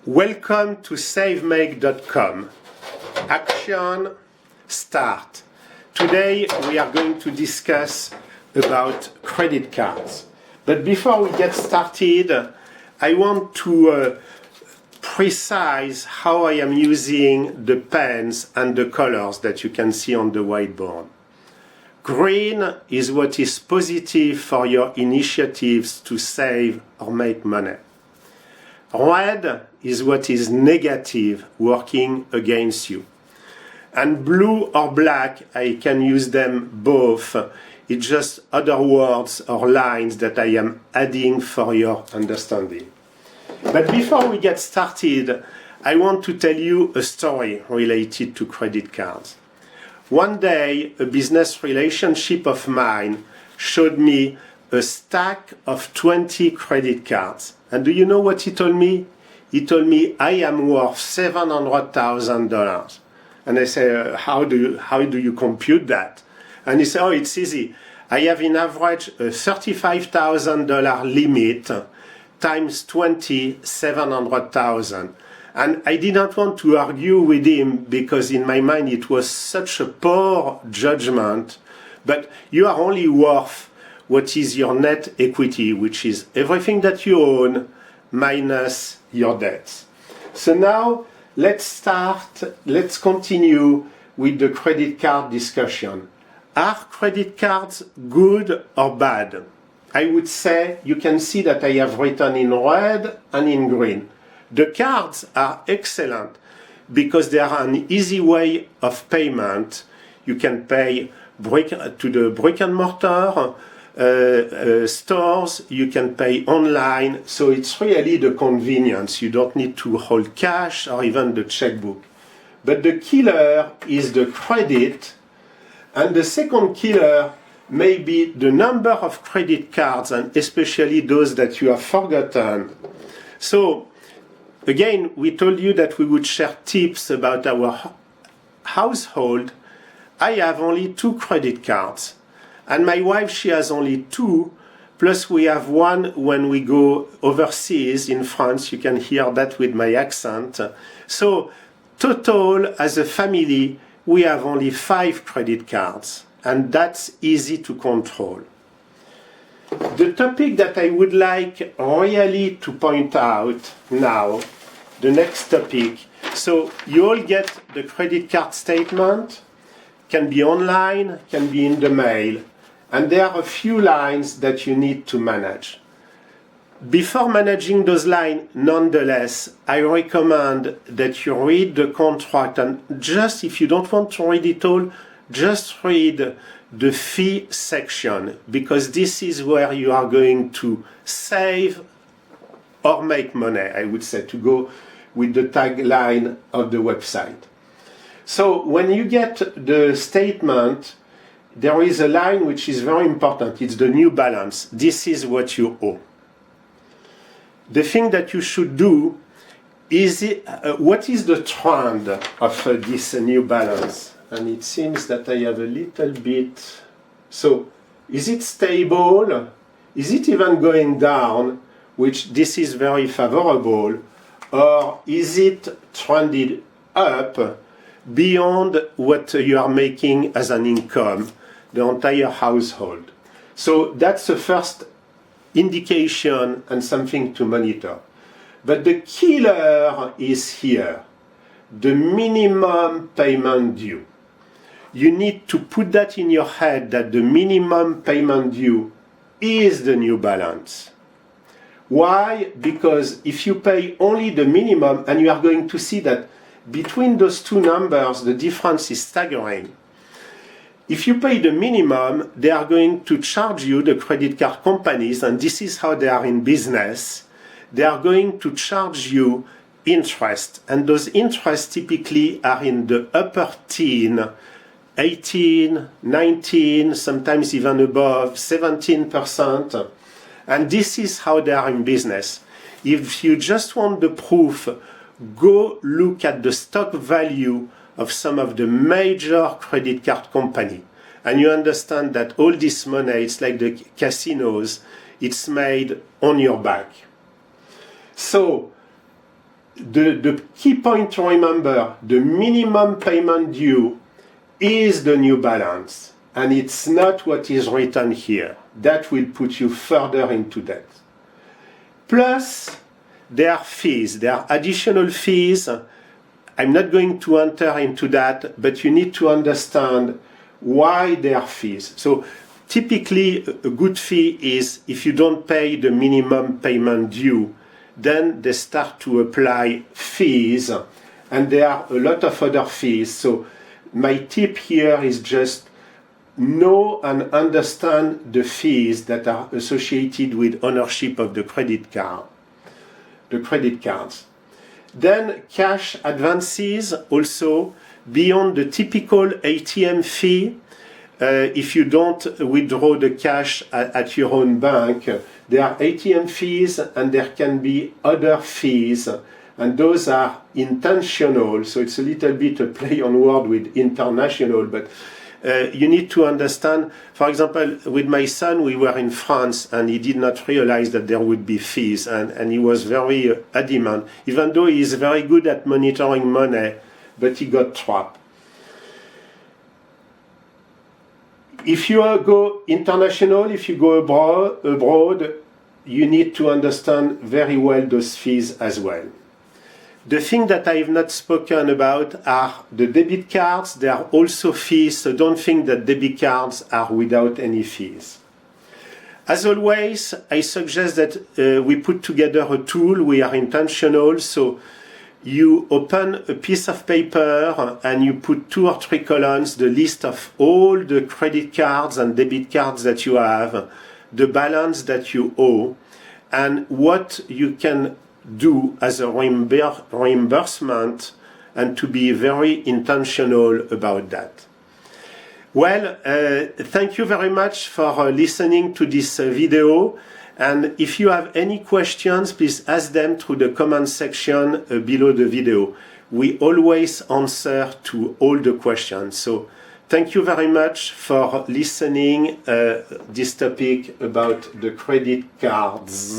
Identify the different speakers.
Speaker 1: Welcome to savemake.com. Action, start. Today we are going to discuss about credit cards. But before we get started, I want to precise how I am using the pens and the colors that you can see on the whiteboard. Green is what is positive for your initiatives to save or make money. Red is what is negative, working against you. And blue or black, I can use them both. It's just other words or lines that I am adding for your understanding. But before we get started, I want to tell you a story related to credit cards. One day, a business relationship of mine showed me a stack of 20 credit cards. And do you know what he told me? He told me, I am worth $700,000. And I say, how do you compute that? And he said, oh, it's easy. I have in average a $35,000 limit times 20, 700,000. And I did not want to argue with him because in my mind it was such a poor judgment. But you are only worth what is your net equity, which is everything that you own minus your debts. So now let's continue with the credit card discussion. Are credit cards good or bad? I would say you can see that I have written in red and in green. The cards are excellent because they are an easy way of payment. You can pay to the brick and mortar stores, you can pay online, so it's really the convenience. You don't need to hold cash or even the checkbook. But the killer is the credit, and the second killer may be the number of credit cards, and especially those that you have forgotten. So again, we told you that we would share tips about our household. I have only 2 credit cards. And my wife, she has only 2, plus we have one when we go overseas in France. You can hear that with my accent. So total, as a family, we have only 5 credit cards, and that's easy to control. The topic that I would like really to point out now, the next topic. So you all get the credit card statement, can be online, can be in the mail. And there are a few lines that you need to manage. Before managing those lines, nonetheless, I recommend that you read the contract, and just if you don't want to read it all, just read the fee section, because this is where you are going to save or make money, I would say, to go with the tagline of the website. So when you get the statement, there is a line which is very important. It's the new balance. This is what you owe. The thing that you should do is, what is the trend of this new balance? And it seems that I have a little bit. So, is it stable? Is it even going down? Which this is very favorable. Or is it trended up beyond what you are making as an income? The entire household. So that's the first indication and something to monitor. But the killer is here, the minimum payment due. You need to put that in your head, that the minimum payment due is the new balance. Why? Because if you pay only the minimum, and you are going to see that between those two numbers, the difference is staggering. If you pay the minimum, they are going to charge you, the credit card companies, and this is how they are in business, they are going to charge you interest. And those interests typically are in the upper teen, 18, 19, sometimes even above 17%. And this is how they are in business. If you just want the proof, go look at the stock value of some of the major credit card company, and you understand that all this money, it's like the casinos, it's made on your back. So the key point to remember, the minimum payment due is the new balance, and it's not what is written here. That will put you further into debt. Plus, there are fees, there are additional fees. I'm not going to enter into that, but you need to understand why there are fees. So typically, a good fee is if you don't pay the minimum payment due, then they start to apply fees, and there are a lot of other fees. So my tip here is just know and understand the fees that are associated with ownership of the credit card, the credit cards. Then cash advances also beyond the typical ATM fee. If you don't withdraw the cash at your own bank, there are ATM fees and there can be other fees, and those are intentional, so it's a little bit a play on word with international, but you need to understand. For example, with my son, we were in France and he did not realize that there would be fees, and he was very adamant, even though he is very good at monitoring money, but he got trapped. If you go international, if you go abroad, you need to understand very well those fees as well. The thing that I have not spoken about are the debit cards. There are also fees, so don't think that debit cards are without any fees. As always, I suggest that we put together a tool. We are intentional, so you open a piece of paper and you put 2 or 3 columns, the list of all the credit cards and debit cards that you have, the balance that you owe, and what you can do as a reimbursement, and to be very intentional about that. Well, thank you very much for listening to this video. And if you have any questions, please ask them through the comment section below the video. We always answer to all the questions. So thank you very much for listening this topic about the credit cards.